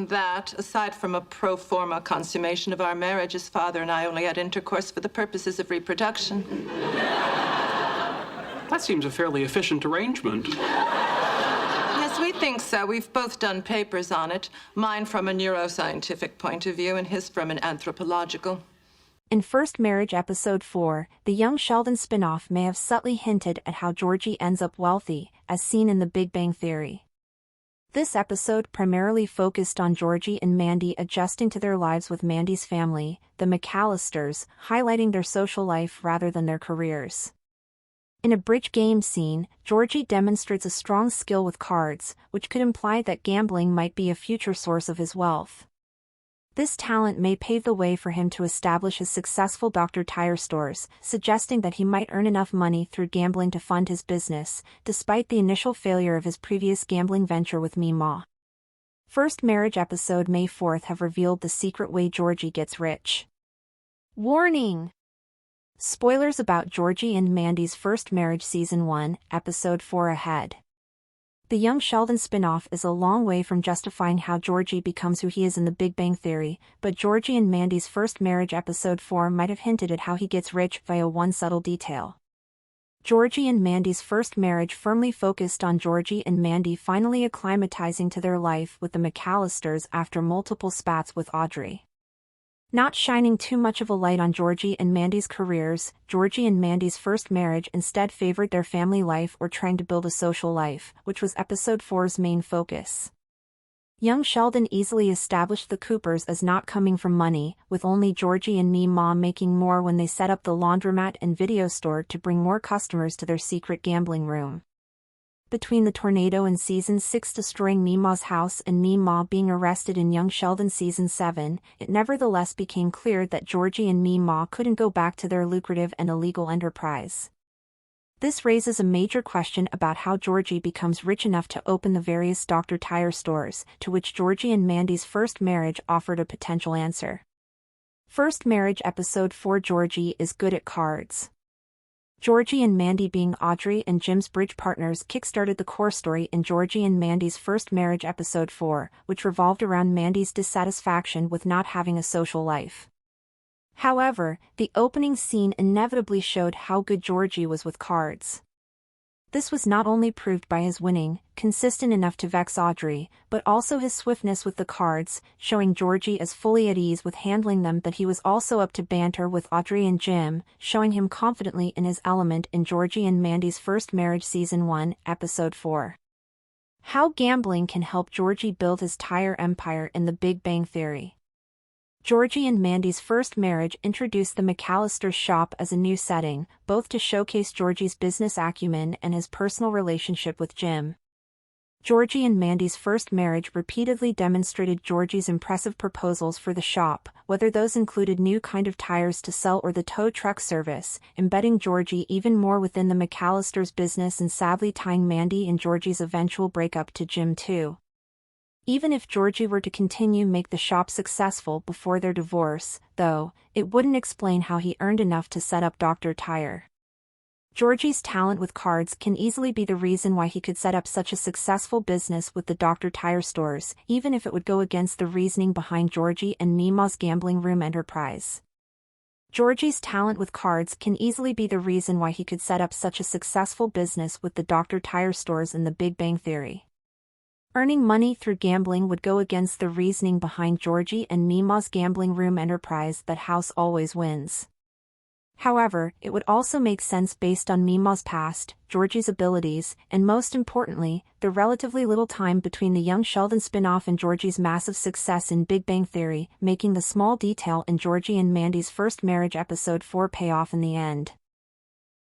on that, aside from a pro forma consummation of our marriage, his father and I only had intercourse for the purposes of reproduction. That seems a fairly efficient arrangement. Yes, we think so. We've both done papers on it. Mine from a neuroscientific point of view and his from an anthropological. In First Marriage Episode 4, the Young Sheldon spin-off may have subtly hinted at how Georgie ends up wealthy, as seen in The Big Bang Theory. This episode primarily focused on Georgie and Mandy adjusting to their lives with Mandy's family, the McAllisters, highlighting their social life rather than their careers. In a bridge game scene, Georgie demonstrates a strong skill with cards, which could imply that gambling might be a future source of his wealth. This talent may pave the way for him to establish his successful Dr. Tire stores, suggesting that he might earn enough money through gambling to fund his business, despite the initial failure of his previous gambling venture with Meemaw. First Marriage Episode May 4th have revealed the secret way Georgie gets rich. Warning! Spoilers about Georgie and Mandy's First Marriage Season 1, Episode 4 ahead. The Young Sheldon spin-off is a long way from justifying how Georgie becomes who he is in The Big Bang Theory, but Georgie and Mandy's First Marriage Episode 4 might have hinted at how he gets rich via one subtle detail. Georgie and Mandy's first marriage firmly focused on Georgie and Mandy finally acclimatizing to their life with the McAllisters after multiple spats with Audrey. Not shining too much of a light on Georgie and Mandy's careers, Georgie and Mandy's first marriage instead favored their family life or trying to build a social life, which was Episode 4's main focus. Young Sheldon easily established the Coopers as not coming from money, with only Georgie and Meemaw making more when they set up the laundromat and video store to bring more customers to their secret gambling room. Between the tornado in Season 6 destroying Meemaw's house and Meemaw being arrested in Young Sheldon Season 7, it nevertheless became clear that Georgie and Meemaw couldn't go back to their lucrative and illegal enterprise. This raises a major question about how Georgie becomes rich enough to open the various Dr. Tire stores, to which Georgie and Mandy's first marriage offered a potential answer. First Marriage Episode 4 Georgie is good at cards. Georgie and Mandy being Audrey and Jim's bridge partners kickstarted the core story in Georgie and Mandy's First Marriage Episode 4, which revolved around Mandy's dissatisfaction with not having a social life. However, the opening scene inevitably showed how good Georgie was with cards. This was not only proved by his winning, consistent enough to vex Audrey, but also his swiftness with the cards, showing Georgie as fully at ease with handling them that he was also up to banter with Audrey and Jim, showing him confidently in his element in Georgie and Mandy's First Marriage Season 1, Episode 4. How gambling can help Georgie build his tire empire in The Big Bang Theory. Georgie and Mandy's first marriage introduced the McAllisters' shop as a new setting, both to showcase Georgie's business acumen and his personal relationship with Jim. Georgie and Mandy's first marriage repeatedly demonstrated Georgie's impressive proposals for the shop, whether those included new kind of tires to sell or the tow truck service, embedding Georgie even more within the McAllisters' business and sadly tying Mandy and Georgie's eventual breakup to Jim too. Even if Georgie were to continue make the shop successful before their divorce, though, it wouldn't explain how he earned enough to set up Dr. Tire. Georgie's talent with cards can easily be the reason why he could set up such a successful business with the Dr. Tire stores, even if it would go against the reasoning behind Georgie and Meemaw's gambling room enterprise. Georgie's talent with cards can easily be the reason why he could set up such a successful business with the Dr. Tire stores in The Big Bang Theory. Earning money through gambling would go against the reasoning behind Georgie and Meemaw's gambling room enterprise that house always wins. However, it would also make sense based on Meemaw's past, Georgie's abilities, and most importantly, the relatively little time between the Young Sheldon spin-off and Georgie's massive success in Big Bang Theory, making the small detail in Georgie and Mandy's First Marriage Episode 4 pay off in the end.